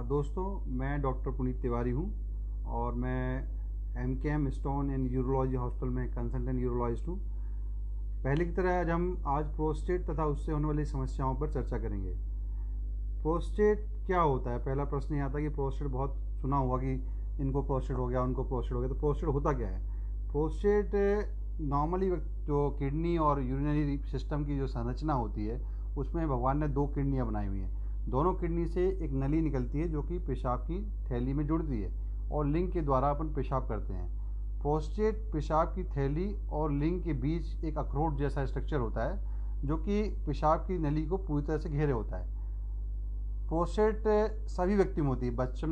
दोस्तों, मैं डॉक्टर पुनीत तिवारी हूँ और मैं MKM stone and urology hospital में कंसल्टेंट यूरोलॉजिस्ट हूँ। पहले की तरह आज प्रोस्टेट तथा उससे होने वाली समस्याओं पर चर्चा करेंगे। प्रोस्टेट क्या होता है? पहला प्रश्न ये आता है कि प्रोस्टेट, बहुत सुना हुआ कि इनको प्रोस्टेट हो गया, उनको प्रोस्टेट हो गया। तो प्रोस्टेट होता क्या है? प्रोस्टेट नॉर्मली जो किडनी और यूरिनरी सिस्टम की जो संरचना होती है, उसमें भगवान ने दो किडनियाँ बनाई हुई हैं। दोनों किडनी से एक नली निकलती है जो कि पेशाब की थैली में जुड़ती है और लिंग के द्वारा अपन पेशाब करते हैं। प्रोस्टेट पेशाब की थैली और लिंग के बीच एक अखरोट जैसा स्ट्रक्चर होता है जो कि पेशाब की नली को पूरी तरह से घेरे होता है। प्रोस्टेट सभी व्यक्ति में होती है, बच्चे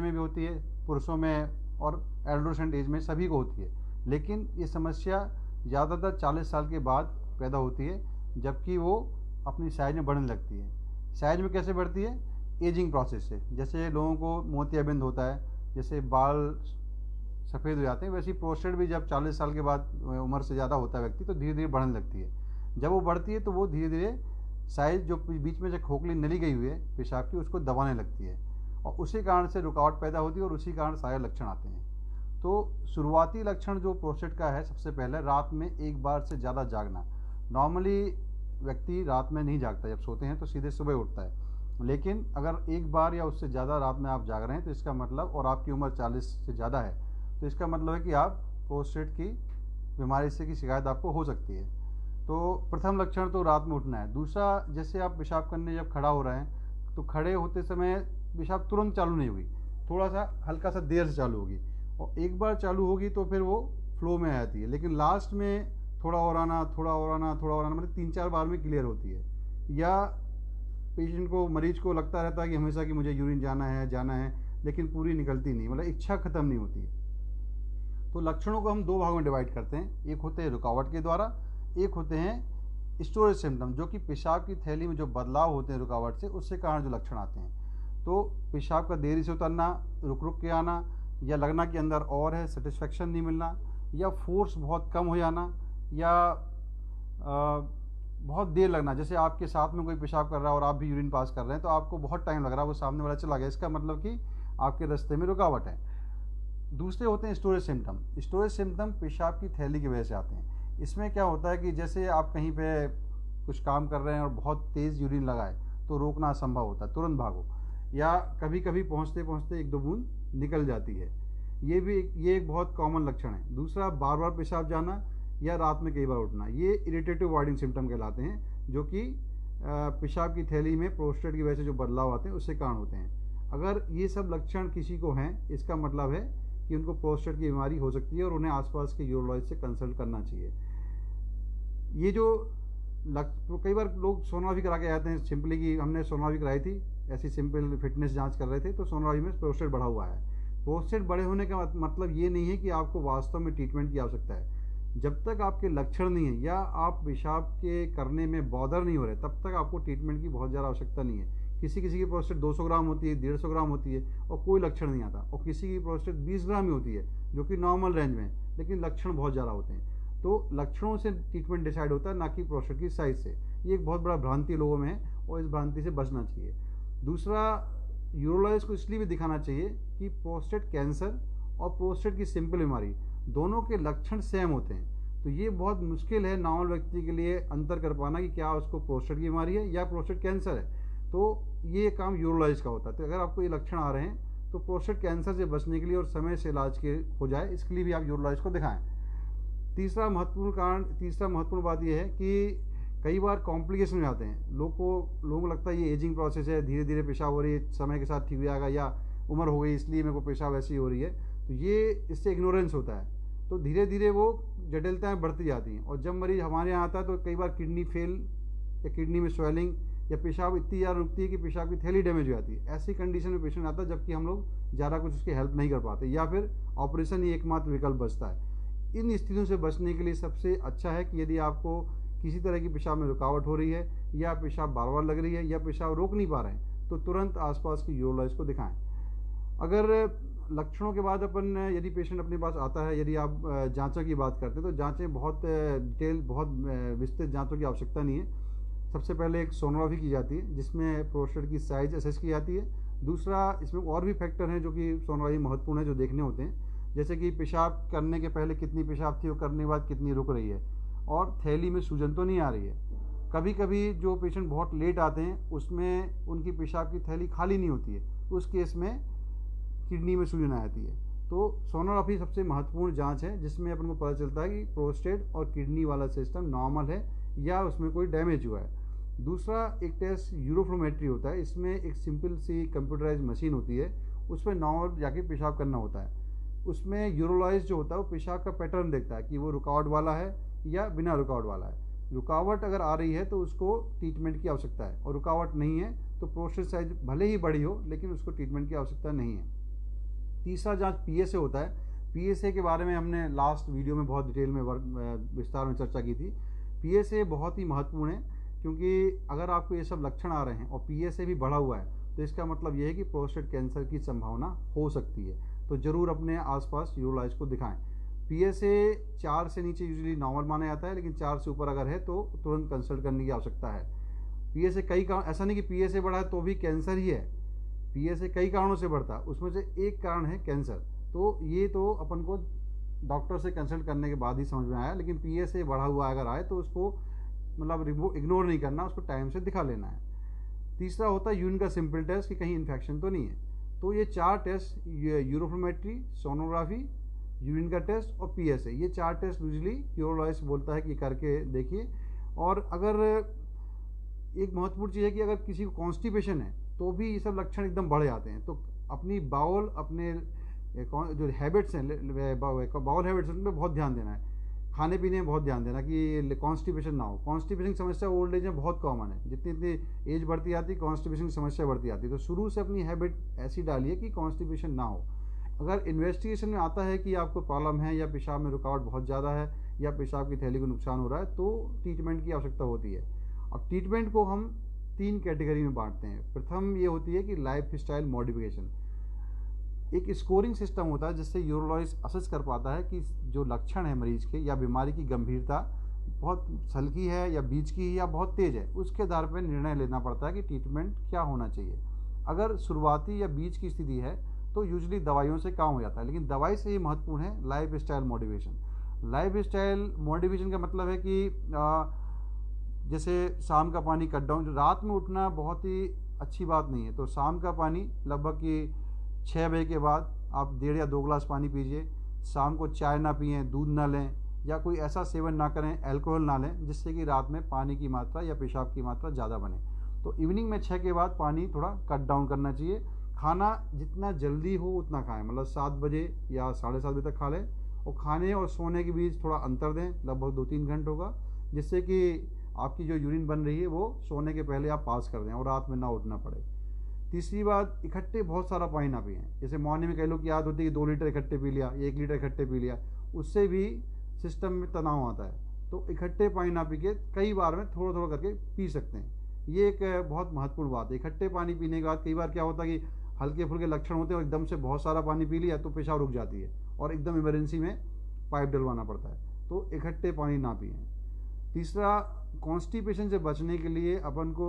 में भी होती है, पुरुषों में और एडोलेसेंट एज में सभी को होती है। लेकिन ये समस्या ज़्यादातर 40 साल के बाद पैदा होती है, जबकि वो अपनी साइज में बढ़ने लगती है। साइज में कैसे बढ़ती है? एजिंग प्रोसेस से। जैसे लोगों को मोतियाबिंद होता है, जैसे बाल सफ़ेद हो जाते हैं, वैसे ही प्रोस्टेट भी जब 40 साल के बाद उम्र से ज़्यादा होता है व्यक्ति, तो धीरे धीरे बढ़ने लगती है। जब वो बढ़ती है तो वो धीरे धीरे साइज जो बीच में से खोखली नली गई हुई है पेशाब की, उसको दबाने लगती है और उसी कारण से रुकावट पैदा होती है और उसी कारण सारे लक्षण आते हैं। तो शुरुआती लक्षण जो प्रोस्टेट का है, सबसे पहले रात में एक बार से ज़्यादा जागना। नॉर्मली व्यक्ति रात में नहीं जागता, जब सोते हैं तो सीधे सुबह उठता है। लेकिन अगर एक बार या उससे ज़्यादा रात में आप जाग रहे हैं तो इसका मतलब, और आपकी उम्र 40 से ज़्यादा है, तो इसका मतलब है कि आप प्रोस्टेट की बीमारी से की शिकायत आपको हो सकती है। तो प्रथम लक्षण तो रात में उठना है। दूसरा, जैसे आप पेशाब करने जब खड़ा हो रहे हैं तो खड़े होते समय पेशाब तुरंत चालू नहीं होगी, थोड़ा सा हल्का सा देर से चालू होगी, और एक बार चालू होगी तो फिर वो फ्लो में आ जाती है। लेकिन लास्ट में थोड़ा और आना, थोड़ा और आना, थोड़ा और आना, मतलब 3-4 बार में क्लियर होती है। या पेशेंट को, मरीज को लगता रहता है कि हमेशा कि मुझे यूरिन जाना है, लेकिन पूरी निकलती नहीं, मतलब इच्छा खत्म नहीं होती। तो लक्षणों को हम दो भागों में डिवाइड करते हैं। एक होते हैं रुकावट के द्वारा, एक होते हैं स्टोरेज सिम्टम, जो कि पेशाब की थैली में जो बदलाव होते हैं रुकावट से, उससे कारण जो लक्षण आते हैं। तो पेशाब का देरी से उतरना, रुक रुक के आना, या लगना कि अंदर और है, सेटिस्फेक्शन नहीं मिलना, या फोर्स बहुत कम हो जाना, या बहुत देर लगना। जैसे आपके साथ में कोई पेशाब कर रहा है और आप भी यूरिन पास कर रहे हैं तो आपको बहुत टाइम लग रहा है, वो सामने वाला चला गया, इसका मतलब कि आपके रास्ते में रुकावट है। दूसरे होते हैं स्टोरेज सिम्टम। स्टोरेज सिम्टम पेशाब की थैली की वजह से आते हैं। इसमें क्या होता है कि जैसे आप कहीं पे कुछ काम कर रहे हैं और बहुत तेज़ यूरिन लगा है तो रोकना असंभव होता है, तुरंत भागो, या कभी कभी पहुंचते पहुंचते 1-2 बूंद निकल जाती है। ये एक बहुत कॉमन लक्षण है। दूसरा, बार बार पेशाब जाना या रात में कई बार उठना, ये इरिटेटिव वॉइडिंग सिम्टम कहलाते हैं, जो कि पेशाब की थैली में प्रोस्टेट की वजह से जो बदलाव आते हैं उससे कारण होते हैं। अगर ये सब लक्षण किसी को हैं, इसका मतलब है कि उनको प्रोस्टेट की बीमारी हो सकती है और उन्हें आसपास के यूरोलॉजिस्ट से कंसल्ट करना चाहिए। ये जो कई बार लोग सोनोग्राफी करा के आते हैं सिंपली कि हमने सोनोग्राफी कराई थी, ऐसी सिंपल फिटनेस जांच कर रहे थे तो सोनोग्राफी में प्रोस्टेट बढ़ा हुआ है। प्रोस्टेट बड़े होने का मतलब ये नहीं है कि आपको वास्तव में ट्रीटमेंट की आवश्यकता है। जब तक आपके लक्षण नहीं है या आप पेशाब के करने में बॉदर नहीं हो रहे, तब तक आपको ट्रीटमेंट की बहुत ज़्यादा आवश्यकता नहीं है। किसी किसी की प्रोस्टेट 200 ग्राम होती है, 150 ग्राम होती है और कोई लक्षण नहीं आता, और किसी की प्रोस्टेट 20 ग्राम ही होती है जो कि नॉर्मल रेंज में है, लेकिन लक्षण बहुत ज़्यादा होते हैं। तो लक्षणों से ट्रीटमेंट डिसाइड होता है, ना कि प्रोस्टेट की साइज से। ये एक बहुत बड़ा भ्रांति लोगों में है और इस भ्रांति से बचना चाहिए। दूसरा, यूरोलॉजिस्ट को इसलिए भी दिखाना चाहिए कि प्रोस्टेट कैंसर और प्रोस्टेट की सिंपल बीमारी दोनों के लक्षण सेम होते हैं। तो ये बहुत मुश्किल है नॉर्मल व्यक्ति के लिए अंतर कर पाना कि क्या उसको प्रोस्टेट की बीमारी है या प्रोस्टेट कैंसर है। तो ये काम यूरोलॉजिस्ट का होता है। तो अगर आपको ये लक्षण आ रहे हैं तो प्रोस्टेट कैंसर से बचने के लिए और समय से इलाज के हो जाए, इसके लिए भी आप यूरोलॉजिस्ट को दिखाएं। तीसरा महत्वपूर्ण बात यह है कि कई बार कॉम्प्लिकेशन में आते हैं। लोगों को लगता है ये एजिंग प्रोसेस है, धीरे धीरे पेशाब हो रही है, समय के साथ ठीक हो जाएगा, या उम्र हो गई इसलिए मेरे को पेशाब ऐसी हो रही है। तो ये इससे इग्नोरेंस होता है। तो धीरे धीरे वो जटिलताएं बढ़ती जाती हैं, और जब मरीज हमारे यहाँ आता है तो कई बार किडनी फेल या किडनी में स्वेलिंग या पेशाब इतनी ज़्यादा रुकती है कि पेशाब की थैली डैमेज हो जाती है। ऐसी कंडीशन में पेशेंट आता है जबकि हम लोग ज़्यादा कुछ उसकी हेल्प नहीं कर पाते, या फिर ऑपरेशन ही एकमात्र विकल्प बचता है। इन स्थितियों से बचने के लिए सबसे अच्छा है कि यदि आपको किसी तरह की पेशाब में रुकावट हो रही है, या पेशाब बार बार लग रही है, या पेशाब रोक नहीं पा रहे हैं, तो तुरंत आसपास के यूरोलॉजिस्ट को दिखाएं। अगर लक्षणों के बाद यदि पेशेंट अपने पास आता है, यदि आप जांचों की बात करते हैं तो जांचें बहुत डिटेल, बहुत विस्तृत जांचों की आवश्यकता नहीं है। सबसे पहले एक सोनोग्राफी की जाती है जिसमें प्रोस्टेट की साइज असेस की जाती है। दूसरा, इसमें और भी फैक्टर हैं जो कि सोनोग्राफी महत्वपूर्ण है, जो देखने होते हैं, जैसे कि पेशाब करने के पहले कितनी पेशाब थी और करने के बाद कितनी रुक रही है, और थैली में सूजन तो नहीं आ रही है। कभी कभी जो पेशेंट बहुत लेट आते हैं उसमें उनकी पेशाब की थैली खाली नहीं होती है, तो उस केस में किडनी में सूजन आ जाती है। तो सोनोग्राफी सबसे महत्वपूर्ण जांच है जिसमें अपन को पता चलता है कि प्रोस्टेट और किडनी वाला सिस्टम नॉर्मल है या उसमें कोई डैमेज हुआ है। दूसरा एक टेस्ट यूरोफ्लोमेट्री होता है। इसमें एक सिंपल सी कंप्यूटराइज मशीन होती है, उस पर नॉर्मल जाके पेशाब करना होता है। उसमें यूरोलाइज जो होता है वो पेशाब का पैटर्न देखता है कि वो रुकावट वाला है या बिना रुकावट वाला है। रुकावट अगर आ रही है तो उसको ट्रीटमेंट की आवश्यकता है, और रुकावट नहीं है तो प्रोस्टेट साइज भले ही बड़ी हो लेकिन उसको ट्रीटमेंट की आवश्यकता नहीं है। तीसरा जांच पीएसए होता है। पीएसए के बारे में हमने लास्ट वीडियो में बहुत डिटेल में विस्तार में चर्चा की थी। पीएसए बहुत ही महत्वपूर्ण है, क्योंकि अगर आपको ये सब लक्षण आ रहे हैं और पीएसए भी बढ़ा हुआ है तो इसका मतलब ये है कि प्रोस्टेट कैंसर की संभावना हो सकती है। तो ज़रूर अपने आसपास यूरोलॉजिस्ट को दिखाएं। पीएसए 4 से नीचे यूजुअली नॉर्मल माना जाता है, लेकिन 4 से ऊपर अगर है तो तुरंत कंसल्ट करने की आवश्यकता है। पीएसए कई कारण, ऐसा नहीं कि पीएसए बढ़ा है तो भी कैंसर ही है। पीएसए कई कारणों से बढ़ता है, उसमें से एक कारण है कैंसर। तो ये तो अपन को डॉक्टर से कंसल्ट करने के बाद ही समझ में आया, लेकिन पीएसए बढ़ा हुआ अगर आए तो उसको मतलब इग्नोर नहीं करना, उसको टाइम से दिखा लेना है। तीसरा होता है यूरिन का सिंपल टेस्ट कि कहीं इन्फेक्शन तो नहीं है। तो ये 4 टेस्ट, यूरोफ्लोमेट्री, सोनोग्राफी, यूरिन का टेस्ट और पीएसए, ये 4 टेस्ट यूजली यूरोलॉजिस्ट बोलता है कि करके देखिए। और अगर एक महत्वपूर्ण चीज़ है कि अगर किसी को कॉन्स्टिपेशन है तो भी ये सब लक्षण एकदम बढ़ जाते हैं। तो अपनी बाउल, अपने जो हैबिट्स हैं, बाउल हैबिट्स, उन पर बहुत ध्यान देना है। खाने पीने में बहुत ध्यान देना कि कॉन्स्टिपेशन ना हो। कॉन्स्टिपेशन की समस्या ओल्ड एज में बहुत कॉमन है, जितनी जितनी एज बढ़ती आती है कॉन्स्टिपेशन की समस्या बढ़ती आती है। तो शुरू से अपनी हैबिट ऐसी डालिए कि कॉन्स्टिपेशन ना हो। अगर इन्वेस्टिगेशन में आता है कि आपको प्रॉब्लम है या पेशाब में रुकावट बहुत ज़्यादा है या पेशाब की थैली को नुकसान हो रहा है तो ट्रीटमेंट की आवश्यकता होती है। अब ट्रीटमेंट को हम 3 कैटेगरी में बांटते हैं। प्रथम ये होती है कि लाइफ स्टाइल मॉडिफिकेशन। एक स्कोरिंग सिस्टम होता है जिससे यूरोलॉजिस्ट असेस कर पाता है कि जो लक्षण है मरीज के या बीमारी की गंभीरता बहुत हल्की है या बीच की है या बहुत तेज है, उसके आधार पर निर्णय लेना पड़ता है कि ट्रीटमेंट क्या होना चाहिए। अगर शुरुआती या बीच की स्थिति है तो यूजुअली दवाइयों से काम हो जाता है, लेकिन दवाई से ही महत्वपूर्ण है life style modification. Life style modification का मतलब है कि जैसे शाम का पानी कट डाउन, जो रात में उठना बहुत ही अच्छी बात नहीं है, तो शाम का पानी लगभग कि 6 बजे के बाद आप 1.5 या 2 गिलास पानी पीजिए। शाम को चाय ना पिएँ, दूध ना लें या कोई ऐसा सेवन ना करें, अल्कोहल ना लें जिससे कि रात में पानी की मात्रा या पेशाब की मात्रा ज़्यादा बने। तो इवनिंग में 6 के बाद पानी थोड़ा कट डाउन करना चाहिए। खाना जितना जल्दी हो उतना खाएं, मतलब 7 बजे या 7:30 बजे तक खा लें, और खाने और सोने के बीच थोड़ा अंतर दें, लगभग 2-3 घंटों का, जिससे कि आपकी जो यूरिन बन रही है वो सोने के पहले आप पास कर दें और रात में ना उठना पड़े। तीसरी बात, इकट्ठे बहुत सारा पानी ना पिएं। जैसे मॉर्निंग में कई लोग की आदत होती है कि 2 लीटर इकट्ठे पी लिया, 1 लीटर इकट्ठे पी लिया, उससे भी सिस्टम में तनाव आता है। तो इकट्ठे पानी ना पी के कई बार में थोड़ा थोड़ा करके पी सकते हैं। ये एक बहुत महत्वपूर्ण बात है। इकट्ठे पानी पीने के बाद कई बार क्या होता है कि हल्के फुल्के लक्षण होते हैं और एकदम से बहुत सारा पानी पी लिया तो पेशाब रुक जाती है और एकदम इमरजेंसी में पाइप डलवाना पड़ता है। तो इकट्ठे पानी ना पिएं। तीसरा, कॉन्स्टिपेशन से बचने के लिए अपन को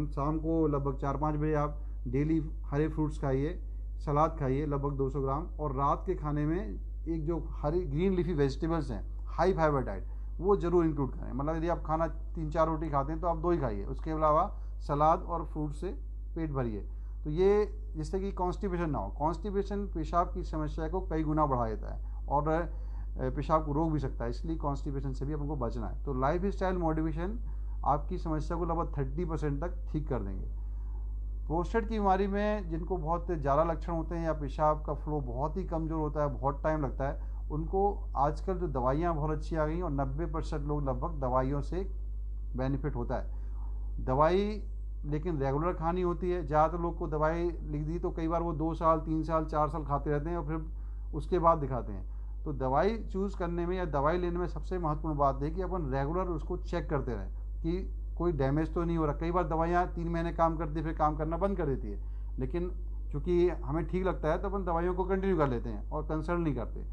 शाम को लगभग 4-5 बजे आप डेली हरे फ्रूट्स खाइए, सलाद खाइए लगभग 200 ग्राम, और रात के खाने में एक जो हरी ग्रीन लीफी वेजिटेबल्स हैं, हाई फाइबर डाइट, वो जरूर इंक्लूड करें। मतलब यदि आप खाना 3-4 रोटी खाते हैं तो आप 2 ही खाइए, उसके अलावा सलाद और फ्रूट से पेट भरिए। तो ये जिससे कि कॉन्स्टिपेशन ना हो। कॉन्स्टिपेशन पेशाब की समस्या को कई गुना बढ़ा देता है और पेशाब को रोक भी सकता है, इसलिए कॉन्स्टिपेशन से भी अपन को बचना है। तो लाइफ स्टाइल मॉडिफिकेशन आपकी समस्या को लगभग 30% तक ठीक कर देंगे। प्रोस्टेट की बीमारी में जिनको बहुत ज़्यादा लक्षण होते हैं या पेशाब का फ्लो बहुत ही कमज़ोर होता है, बहुत टाइम लगता है, उनको आजकल जो दवाइयाँ बहुत अच्छी आ गई और 90% लोग लगभग दवाइयों से बेनिफिट होता है। दवाई लेकिन रेगुलर खानी होती है। ज़्यादातर लोग को दवाई लिख दी तो कई बार वो 2 साल, 3 साल, 4 साल खाते रहते हैं और फिर उसके बाद दिखाते हैं। तो दवाई चूज़ करने में या दवाई लेने में सबसे महत्वपूर्ण बात है कि अपन रेगुलर उसको चेक करते रहें कि कोई डैमेज तो नहीं हो रहा। कई बार दवाइयाँ 3 महीने काम करती फिर काम करना बंद कर देती है, लेकिन चूँकि हमें ठीक लगता है तो अपन दवाइयों को कंटिन्यू कर लेते हैं और कंसल्ट नहीं करते।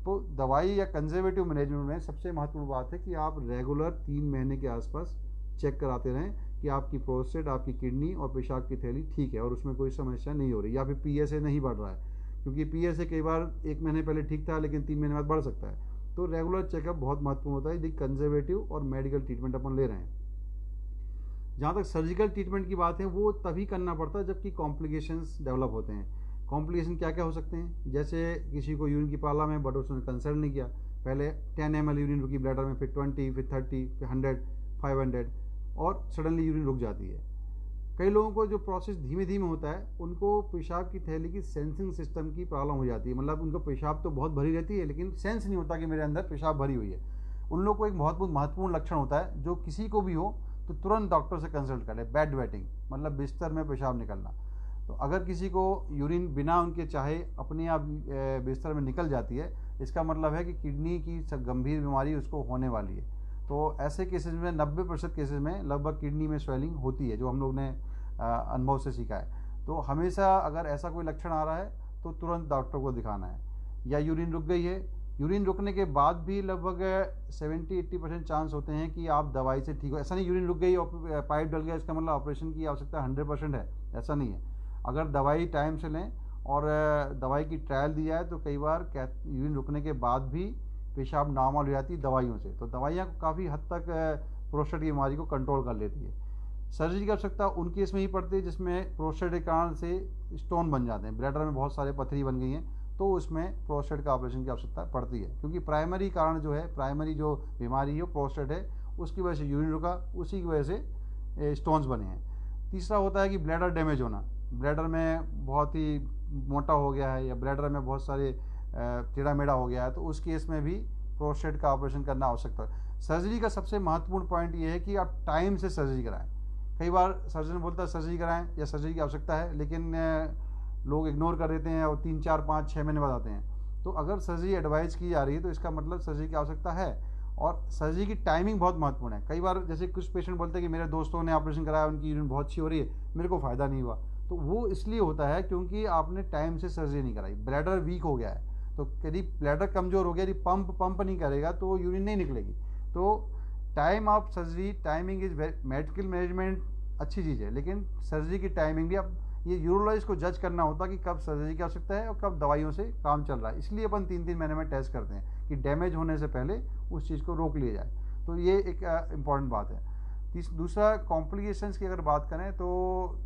तो दवाई या कंजर्वेटिव मैनेजमेंट में सबसे महत्वपूर्ण बात है कि आप रेगुलर 3 महीने के आसपास चेक कराते रहें कि आपकी प्रोस्टेट, आपकी किडनी और पेशाब की थैली ठीक है और उसमें कोई समस्या नहीं हो रही, या फिर PSA नहीं बढ़ रहा है, क्योंकि PSA कई बार 1 महीने पहले ठीक था लेकिन 3 महीने बाद बढ़ सकता है। तो रेगुलर चेकअप बहुत महत्वपूर्ण होता है यदि कंजर्वेटिव और मेडिकल ट्रीटमेंट अपन ले रहे हैं। जहाँ तक सर्जिकल ट्रीटमेंट की बात है, वो तभी करना पड़ता है जबकि कॉम्प्लिकेशंस डेवलप होते हैं। कॉम्प्लिकेशन क्या क्या हो सकते हैं, जैसे किसी को यूरिन की प्रॉब्लम है बट उसने कंसल्ट नहीं किया, पहले 10 ml यूरिन रुकी ब्लैडर में, फिर 20, फिर 30, फिर 100, 500 और सडनली यूरिन रुक जाती है। कई लोगों को जो प्रोसेस धीमे धीमे होता है, उनको पेशाब की थैली की सेंसिंग सिस्टम की प्रॉब्लम हो जाती है, मतलब उनको पेशाब तो बहुत भरी रहती है लेकिन सेंस नहीं होता कि मेरे अंदर पेशाब भरी हुई है। उन लोगों को एक बहुत महत्वपूर्ण लक्षण होता है, जो किसी को भी हो तो तुरंत डॉक्टर से कंसल्ट करें। बेड वेटिंग मतलब बिस्तर में पेशाब निकलना। तो अगर किसी को यूरिन बिना उनके चाहे अपने आप बिस्तर में निकल जाती है, इसका मतलब है कि किडनी की गंभीर बीमारी उसको होने वाली है। तो ऐसे केसेस में 90% केसेस में लगभग किडनी में स्वेलिंग होती है, जो हम लोग ने अनुभव से सीखा है। तो हमेशा अगर ऐसा कोई लक्षण आ रहा है तो तुरंत डॉक्टर को दिखाना है। या यूरिन रुक गई है, यूरिन रुकने के बाद भी लगभग 70-80% चांस होते हैं कि आप दवाई से ठीक हो। ऐसा नहीं यूरिन रुक गई और पाइप डल गया इसका मतलब ऑपरेशन की आवश्यकता 100% है, ऐसा नहीं है। अगर दवाई टाइम से लें और दवाई की ट्रायल दी जाए तो कई बार यूरिन रुकने के बाद भी पेशाब नॉर्मल हो जाती है दवाइयों से। तो दवाइयाँ काफ़ी हद तक प्रोस्टेट की बीमारी को कंट्रोल कर लेती है। सर्जरी की आवश्यकता उन केस में ही पड़ती है जिसमें प्रोस्टेट के कारण से स्टोन बन जाते हैं, ब्लैडर में बहुत सारे पथरी बन गई हैं, तो उसमें प्रोस्टेट का ऑपरेशन की आवश्यकता पड़ती है, क्योंकि प्राइमरी कारण जो है, प्राइमरी जो बीमारी है वो प्रोस्टेट है, उसकी वजह से यूरिन रुका, उसी की वजह से स्टोन्स बने हैं। तीसरा होता है कि ब्लैडर डैमेज होना, ब्लैडर में बहुत ही मोटा हो गया है या ब्लैडर में बहुत सारे टेढ़ा मेढ़ा हो गया है, तो उस केस में भी प्रोस्टेट का ऑपरेशन करना आवश्यक है। सर्जरी का सबसे महत्वपूर्ण पॉइंट ये है कि आप टाइम से सर्जरी कराएं। कई बार सर्जन बोलता है सर्जरी कराएं या सर्जरी की आवश्यकता है, लेकिन लोग इग्नोर कर देते हैं और 3, 4, 5, 6 महीने बाद आते हैं। तो अगर सर्जरी एडवाइज की जा रही है तो इसका मतलब सर्जरी की आवश्यकता है, और सर्जरी की टाइमिंग बहुत महत्वपूर्ण है। कई बार जैसे कुछ पेशेंट बोलते हैं कि मेरे दोस्तों ने ऑपरेशन कराया, उनकी यूरिन बहुत अच्छी हो रही है, मेरे को फ़ायदा नहीं हुआ। तो वो इसलिए होता है क्योंकि आपने टाइम से सर्जरी नहीं कराई, ब्लैडर वीक हो गया है। तो यदि ब्लैडर कमज़ोर हो गया, यदि पंप नहीं करेगा तो यूरिन नहीं निकलेगी। तो time of surgery, timing is medical management अच्छी चीज़ है, लेकिन सर्जरी की टाइमिंग भी अब ये यूरोलॉजिस्ट को जज करना होता है कि कब सर्जरी की आवश्यकता है और कब दवाइयों से काम चल रहा है। इसलिए अपन 3-3 महीने में टेस्ट करते हैं कि डैमेज होने से पहले उस चीज़ को रोक लिया जाए। तो ये एक इम्पॉर्टेंट बात है। दूसरा, कॉम्प्लिकेशंस की अगर बात करें तो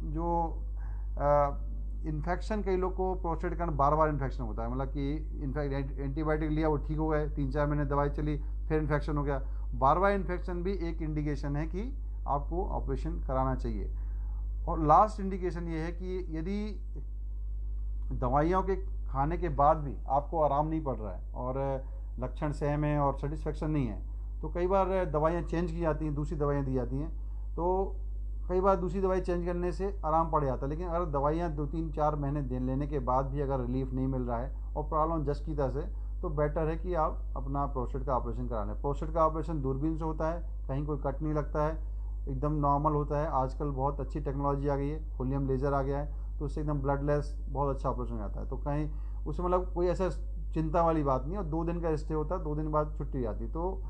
जो इन्फेक्शन, कई लोग को प्रोस्टेट के कारण बार बार इन्फेक्शन होता है, मतलब कि इनफैक्ट एंटीबायोटिक लिया, वो ठीक हो गए, 3-4 महीने दवाई चली, फिर इन्फेक्शन हो गया। बार बार इन्फेक्शन भी एक इंडिकेशन है कि आपको ऑपरेशन कराना चाहिए। और लास्ट इंडिकेशन ये है कि यदि दवाइयों के खाने के बाद भी आपको आराम नहीं पड़ रहा है और लक्षण सेम है और सेटिस्फेक्शन नहीं है, तो कई बार दवाइयाँ चेंज की जाती हैं, दूसरी दवाइयाँ दी जाती हैं। तो कई बार दूसरी दवाई चेंज करने से आराम पड़ जाता है, लेकिन अगर दवाइयाँ 2-3-4 महीने लेने के बाद भी अगर रिलीफ नहीं मिल रहा है और प्रॉब्लम जस्ट की तरह से, तो बेटर है कि आप अपना प्रोस्टेट का ऑपरेशन करा लें। प्रोस्टेट का ऑपरेशन दूरबीन से होता है, कहीं कोई कट नहीं लगता है, एकदम नॉर्मल होता है। आजकल बहुत अच्छी टेक्नोलॉजी आ गई है, होलियम लेज़र आ गया है, तो उससे एकदम ब्लडलेस बहुत अच्छा ऑपरेशन हो जाता है। तो कहीं उसमें मतलब कोई ऐसा चिंता वाली बात नहीं है, और 2 दिन का स्टे होता है, 2 दिन बाद छुट्टी हो जाती है। तो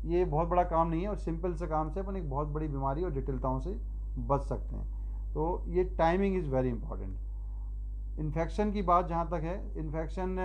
ये बहुत बड़ा काम नहीं है, और सिंपल से काम से अपन एक बहुत बड़ी बीमारी और जटिलताओं से बच सकते हैं। तो ये timing is very important. Infection की बात जहाँ तक है, इन्फेक्शन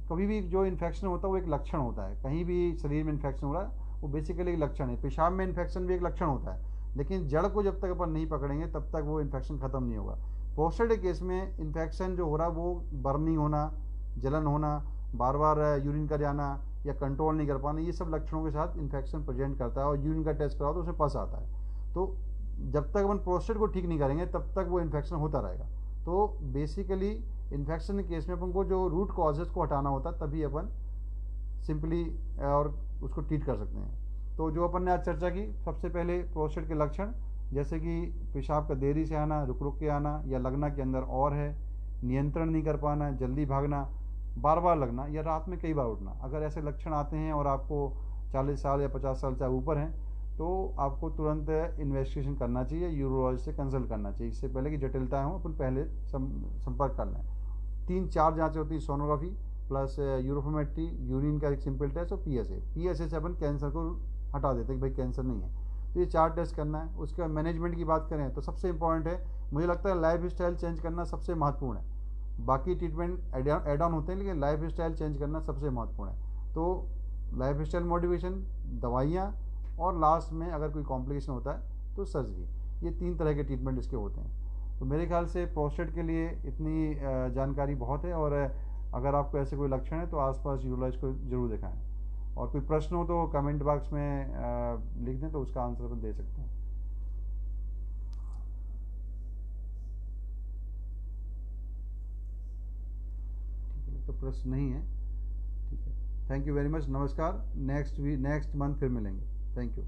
कभी भी जो इन्फेक्शन होता है वो एक लक्षण होता है। कहीं भी शरीर में इन्फेक्शन हो रहा है वो बेसिकली एक लक्षण है। पेशाब में इन्फेक्शन भी एक लक्षण होता है, लेकिन जड़ को जब तक अपन नहीं पकड़ेंगे तब तक वो इन्फेक्शन ख़त्म नहीं होगा। प्रोस्टेट के केस में इन्फेक्शन जो हो रहा है वो बर्निंग होना, जलन होना, बार बार यूरिन कर जाना या कंट्रोल नहीं कर पाना, ये सब लक्षणों के साथ इन्फेक्शन प्रेजेंट करता है। और यूरिन का टेस्ट कराओ तो उसमें पस आता है। तो जब तक अपन प्रोस्टेट को ठीक नहीं करेंगे तब तक वो इन्फेक्शन होता रहेगा। तो बेसिकली इन्फेक्शन के केस में अपन को जो रूट कॉजेज़ को हटाना होता है, तभी अपन सिंपली और उसको ट्रीट कर सकते हैं। तो जो अपन ने आज चर्चा की, सबसे पहले प्रोस्टेट के लक्षण, जैसे कि पेशाब का देरी से आना, रुक रुक के आना, या लगना के अंदर और है, नियंत्रण नहीं कर पाना, जल्दी भागना, बार बार लगना, या रात में कई बार उठना। अगर ऐसे लक्षण आते हैं और आपको 40 साल या 50 साल से ऊपर हैं, तो आपको तुरंत इन्वेस्टिगेशन करना चाहिए, यूरोलॉजिस्ट से कंसल्ट करना चाहिए। इससे पहले कि जटिलताएँ हों, अपन पहले संपर्क कर लें। 3-4 जाँचें होती हैं, सोनोग्राफी प्लस यूरोफोमेट्री, यूरिन का एक सिंपल टेस्ट और PSA से अपन कैंसर को हटा देते हैं कि भाई कैंसर नहीं है। तो ये 4 टेस्ट करना है। उसके बाद मैनेजमेंट की बात करें तो सबसे इंपॉर्टेंट है, मुझे लगता है लाइफ स्टाइल चेंज करना सबसे महत्वपूर्ण है। बाकी ट्रीटमेंट एड ऑन होते हैं, लेकिन लाइफ स्टाइल चेंज करना सबसे महत्वपूर्ण है। तो लाइफ स्टाइल मॉडिफिकेशन, दवाइयाँ, और लास्ट में अगर कोई कॉम्प्लिकेशन होता है तो सर्जरी। ये 3 तरह के ट्रीटमेंट इसके होते हैं। तो मेरे ख्याल से प्रोस्टेट के लिए इतनी जानकारी बहुत है। और अगर आपको ऐसे कोई लक्षण है तो आसपास यूरोलॉजिस्ट को जरूर दिखाएं। और कोई प्रश्न हो तो कमेंट बॉक्स में लिख दें, तो उसका आंसर अपन दे सकते हैं। ठीक है, तो प्रश्न नहीं है। ठीक है, थैंक यू वेरी मच, नमस्कार। नेक्स्ट मंथ फिर मिलेंगे। Thank you.